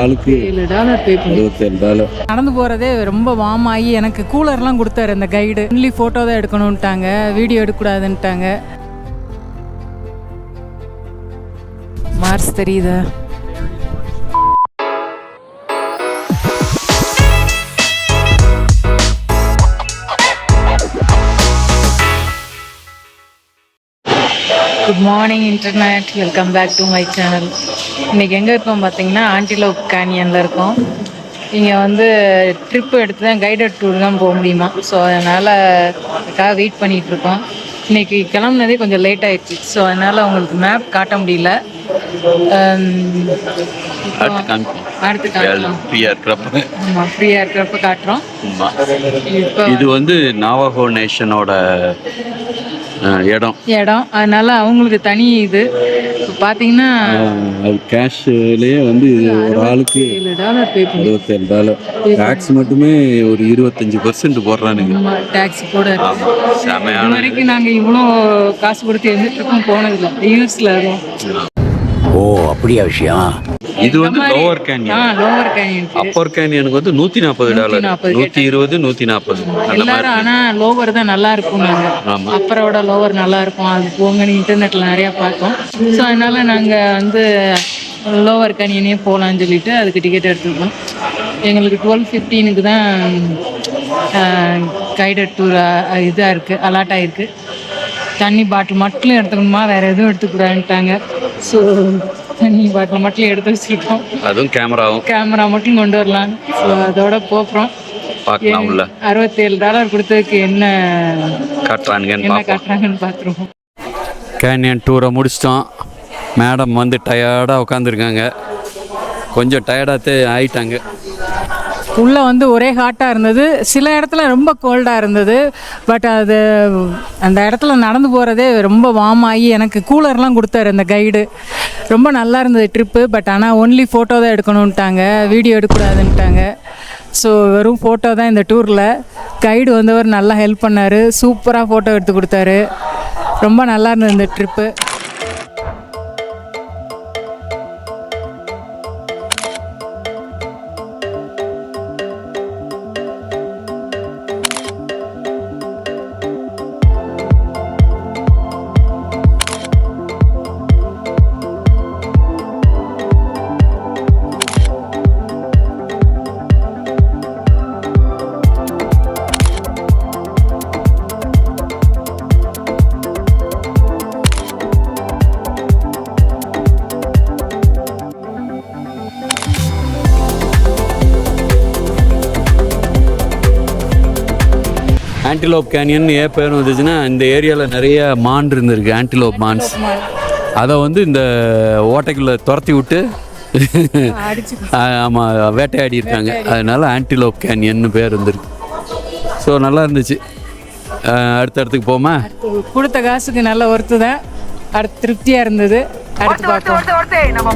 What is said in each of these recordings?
ஆளுக்கு $27. நடந்து போகிறதே ரொம்ப வார்ம் ஆகி எனக்கு கூலர்லாம் கொடுத்தாரு அந்த கைடு. ஒன்லி ஃபோட்டோ தான் எடுக்கணுன்ட்டாங்க, வீடியோ எடுக்கக்கூடாதுன்ட்டாங்க. மார்ஸ் தெரியுதா? Good morning internet, welcome back to my channel. இன்றைக்கி எங்கே இருக்கோம் பார்த்தீங்கன்னா ஆண்டிலோப் கேனியனில் இருக்கோம். இங்கே வந்து ட்ரிப்பு எடுத்து தான் கைடட் டூர் தான் போக முடியுமா. ஸோ அதனால் அதுக்காக வெயிட் பண்ணிகிட்ருக்கோம். இன்றைக்கி கிளம்புனதே கொஞ்சம் லேட் ஆகிடுச்சு. ஸோ அதனால் உங்களுக்கு மேப் காட்ட முடியல. அடுத்து காட்டுறோம். ஆமாம், ஃப்ரீயாக இருக்கிறப்ப காட்டுறோம். இப்போ இது வந்து நாவாகோ நேஷனோட இடம். அதனால அவங்களுக்கு தனி இது. இப்போ பார்த்தீங்கன்னா அது கேஷ்லேயே வந்து ஒரு ஆளுக்கு $27. டேக்ஸ் மட்டுமே ஒரு 25% போடுறானுங்க. டேக்ஸ் கூட செமையான. வரைக்கும் நாங்கள் இவ்வளோ காசு கொடுத்து எந்த ட்ரிப்பும் போனதில்லை யூஎஸ்ல. ஓ, அப்படியா விஷயம். இது வந்து லோவர் கேனியன். அப்பர் கேனியனுக்கு வந்து $140, $120, $140 எல்லாரும். ஆனால் லோவர் தான் நல்லா இருக்கும். நாங்கள் அப்பரோட லோவர் நல்லா இருக்கும். அது போங்கன்னு இன்டர்நெட்டில் நிறையா பார்த்தோம். ஸோ அதனால நாங்கள் வந்து லோவர் கேனியனே போகலான்னு சொல்லிட்டு அதுக்கு டிக்கெட் எடுத்துருக்கோம். எங்களுக்கு 12:15 தான் கைடட் டூர் இதாக இருக்குது, அலாட் ஆகிருக்கு. தண்ணி பாட்டில் மட்டும் எடுத்துக்கணுமா, வேறு எதுவும் எடுத்துக்கூடாதுன்ட்டாங்க. ஸோ தண்ணி பாட்டில் மட்டும் எடுத்து வச்சுருக்கோம். அதுவும் கேமரா மட்டும் கொண்டு வரலாம். ஸோ அதோட போகிறோம். $67 கொடுத்ததுக்கு என்ன காட்டுறாங்கன்னு பார்த்துருவோம். கேனியன் டூரை முடிச்சிட்டோம். மேடம் வந்து டயர்டாக உட்காந்துருக்காங்க. கொஞ்சம் டயர்டாகத்தே ஆயிட்டாங்க. உள்ளே வந்து ஒரே ஹாட்டாக இருந்தது, சில இடத்துல ரொம்ப கோல்டாக இருந்தது. பட் அது அந்த இடத்துல நடந்து போகிறதே ரொம்ப வார்ம் ஆகி எனக்கு கூலர்லாம் கொடுத்தாரு அந்த கைடு. ரொம்ப நல்லா இருந்தது ட்ரிப்பு. பட் ஆனால் ஒன்லி ஃபோட்டோ தான் எடுக்கணுன்ட்டாங்க, வீடியோ எடுக்கக்கூடாதுன்ட்டாங்க. ஸோ வெறும் ஃபோட்டோ தான் இந்த டூரில். கைடு வந்தவர் நல்லா ஹெல்ப் பண்ணார், சூப்பராக ஃபோட்டோ எடுத்து கொடுத்தாரு. ரொம்ப நல்லா இருந்தது இந்த ட்ரிப்பு. ஆண்டிலோப் கேனியன் ஏன் பேர் வந்துச்சுன்னா, இந்த ஏரியாவில் நிறைய மான் இருந்திருக்கு, ஆண்டிலோப் மான்ஸ். அதை வந்து இந்த ஓட்டைக்குள்ளே துரத்தி விட்டு ஆமாம் வேட்டையாடி இருக்காங்க. அதனால ஆண்டிலோப் கேனியன்னு பேர் இருந்திருக்கு. ஸோ நல்லா இருந்துச்சு. அடுத்தடுத்துக்கு போமா, கொடுத்த காசுக்கு நல்ல ஒர்த்து தான். அடுத்து திருப்தியாக இருந்தது. அடுத்து பார்ப்போம்.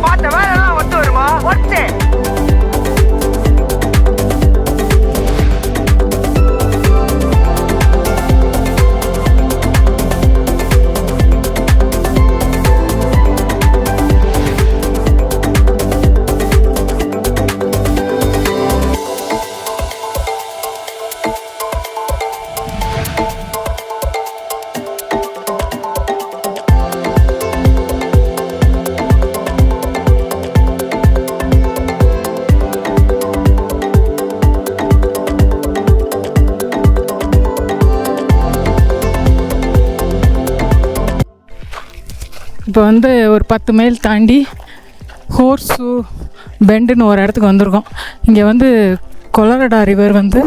இப்போ வந்து ஒரு 10 மைல் தாண்டி ஹோர்ஸு பெண்டுன்னு ஒரு இடத்துக்கு வந்திருக்கோம். இங்கே வந்து கொலரடா ரிவர் வந்து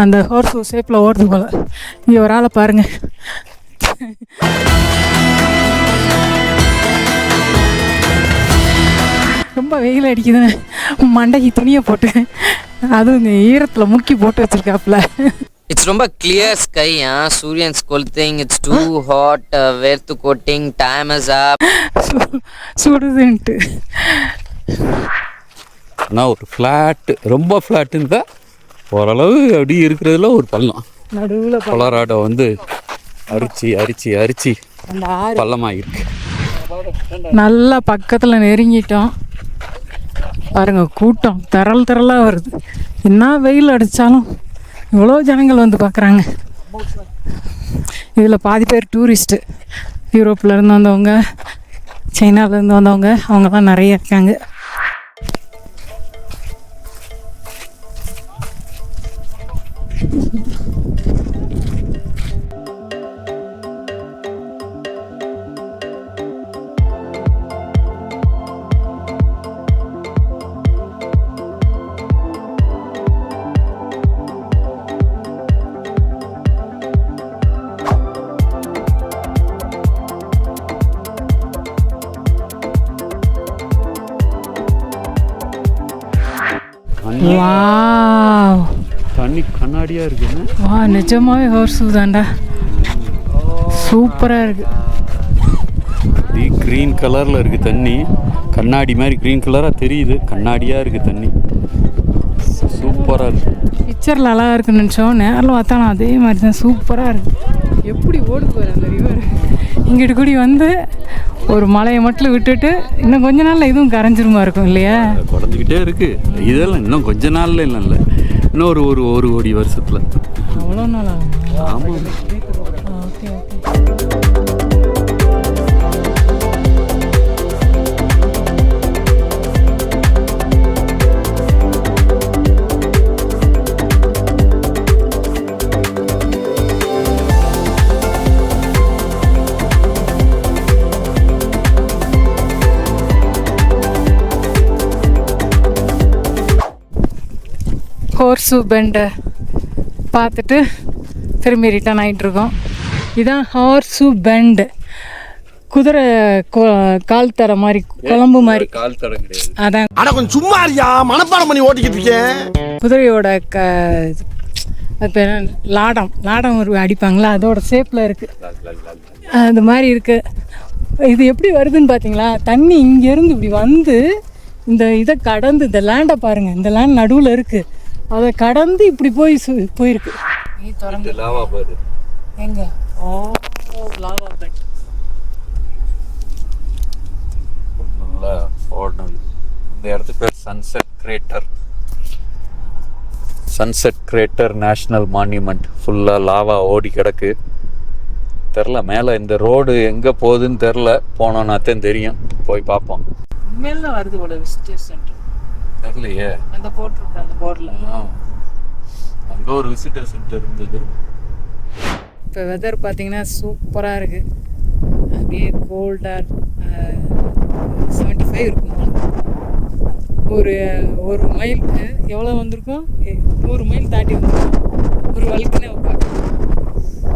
அந்த ஹோர்ஸு ஷேப்பில் ஓடுது போல். இங்கே ஒரு ஆளை பாருங்கள். ரொம்ப வெயில் அடிக்குதுன்னு மண்டைக்கு துணியை போட்டு அதுவும் இங்கே ஈரத்தில் முக்கி போட்டு வச்சுருக்காப்புல. It's ரொம்ப clear sky, Suryan's கொளுத்திங், it's too hot, வேர்த்து கோட்டிங், time is up. சுடுதுன்ட்டு. ஆனால் ஒரு ஃப்ளாட்டு, ரொம்ப ஃப்ளாட்டுன்னு தான் ஓரளவு அப்படி இருக்கிறதுல ஒரு பள்ளம் நடுவில் கொலராடோ வந்து அரிச்சு பள்ளமாக இருக்கு. நல்லா பக்கத்தில் நெருங்கிட்டோம். பாருங்க கூட்டம் திரளாக வருது. என்ன வெயில் அடித்தாலும் இவ்வளோ ஜனங்கள் வந்து பார்க்குறாங்க. இதில் பாதி பேர் டூரிஸ்ட்டு, யூரோப்லேருந்து வந்தவங்க, சைனாவிலேருந்து வந்தவங்க, அவங்கெல்லாம் நிறைய இருக்காங்க. வாவ், தண்ணி கண்ணாடியாக இருக்குன்னு. வா நிஜமாவே ஹோர்ஸு தான்டா, சூப்பராக இருக்குது. க்ரீன் கலரில் இருக்குது தண்ணி, கண்ணாடி மாதிரி க்ரீன் கலராக தெரியுது, கண்ணாடியாக இருக்குது தண்ணி, சூப்பராக இருக்குது. பிக்சரில் அழகாக இருக்குன்னு நினச்சோம், நேரில் பார்த்தாலும் அதே மாதிரி தான் சூப்பராக இருக்குது. எப்படி ஓடுது பாரு அந்த ரிவர். இங்கிட்டு கூடி வந்து ஒரு மலையை மட்டும் விட்டுட்டு இன்னும் கொஞ்ச நாளில் இதுவும் கரைஞ்சிருமா இருக்கும் இல்லையா? குறைஞ்சிக்கிட்டே இருக்குது. இதெல்லாம் இன்னும் கொஞ்ச நாளில் இல்லை, இன்னும் ஒரு கோடி வருஷத்தில். அவ்வளோ நாள் ஆகும். ஆமாம். Okay okay. ஹோர்ஸு பெண்டை பார்த்துட்டு திரும்பி ரிட்டர்ன் ஆகிட்டுருக்கோம். இதுதான் ஹார்ஸு பெண்டு. குதிரை கால் தர மாதிரி, குழம்பு மாதிரி கால் தரம் கிடையாது. அதான் கொஞ்சம் சும்மா இருக்கியா, மனப்பாடம் பண்ணி ஓட்டிக்கிட்டு இருக்கேன். குதிரையோட அது பேர் லாடம் ஒரு அடிப்பாங்களா, அதோட ஷேப்பில் இருக்குது, அது மாதிரி இருக்குது. இது எப்படி வருதுன்னு பார்த்தீங்களா? தண்ணி இங்கேருந்து இப்படி வந்து இந்த இதை கடந்து, இந்த லேண்டை பாருங்கள், இந்த லேண்ட் நடுவில் இருக்குது, அதை கடந்து இப்படி போயிருக்கு. லாவா பாரு எங்க? ஓ, லாவா பெட். நல்லா ஓடணும். இந்த இடத்துக்கு பேர் சன்செட் கிரேட்டர் நேஷ்னல் மான்யூமெண்ட். ஃபுல்லாக லாவா ஓடி கிடக்கு. தெரில மேலே இந்த ரோடு எங்கே போகுதுன்னு தெரில, போனோன்னா தான் தெரியும், போய் பார்ப்போம். மேலே தான் வருது போல விசிட்டர் சென்டர். தெரியலையே, அந்த போட்டிருக்கு அந்த போர்டில். அங்கே ஒரு விசிட்டர் சென்டர் இருந்தது. இப்போ வெதர் பார்த்தீங்கன்னா சூப்பராக இருக்குது. அப்படியே கோல்டாக 75 இருக்கும். ஒரு மைல் எவ்வளோ வந்திருக்கும்? 100 மைல் தாண்டி வந்திருக்கும். ஒரு வல்கனோ பார்க்கலாம்.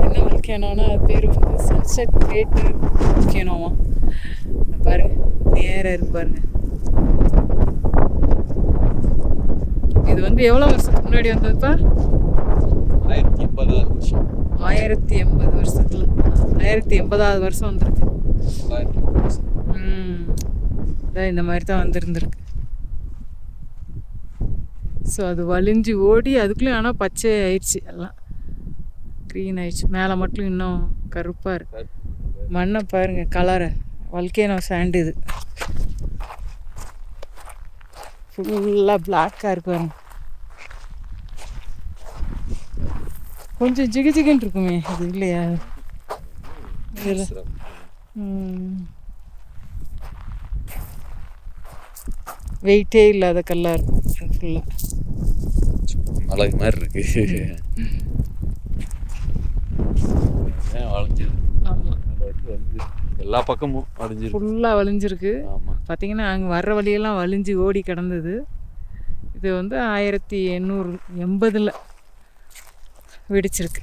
என்ன வல்கனோன்னா அது பேர் வந்து சன்செட் கிரேட்டர் வல்கனோவா. பாருங்கள், நேராக இருக்கு பாருங்கள். இது வந்து எவ்வளோ வருஷத்துக்கு முன்னாடி வந்ததுப்பா? 1080 வருஷம். 1080 வருஷத்தில் 1080வது வருஷம் வந்திருக்கு. இந்த மாதிரி தான் வந்திருந்துருக்கு. ஸோ அது வலிஞ்சு ஓடி அதுக்குள்ளேயும் ஆனால் பச்சை ஆயிடுச்சு, எல்லாம் க்ரீன் ஆயிடுச்சு. மேலே மட்டும் இன்னும் கருப்பாக இருக்கு. மண்ணை பாருங்கள், கலரை வல்கேனோ சாண்டு. இது ஃபுல்லாக பிளாக்காக இருப்பாருங்க. கொஞ்சம் ஜிகின்னு இருக்குமே அது, இல்லையா? இதில் வெயிட்டே இல்லாத கல்லாக இருக்கும் ஃபுல்லாக. அழகு மாதிரி இருக்கு. வளைஞ்சிருக்கு. ஆமாம், எல்லா பக்கமும் வளைஞ்சிருக்கு, ஃபுல்லாக வலிஞ்சிருக்கு. ஆமாம். பார்த்தீங்கன்னா அங்கே வர்ற வழியெல்லாம் வலிஞ்சு ஓடி கிடந்தது. இது வந்து 1880 வெடிச்சிருக்கு.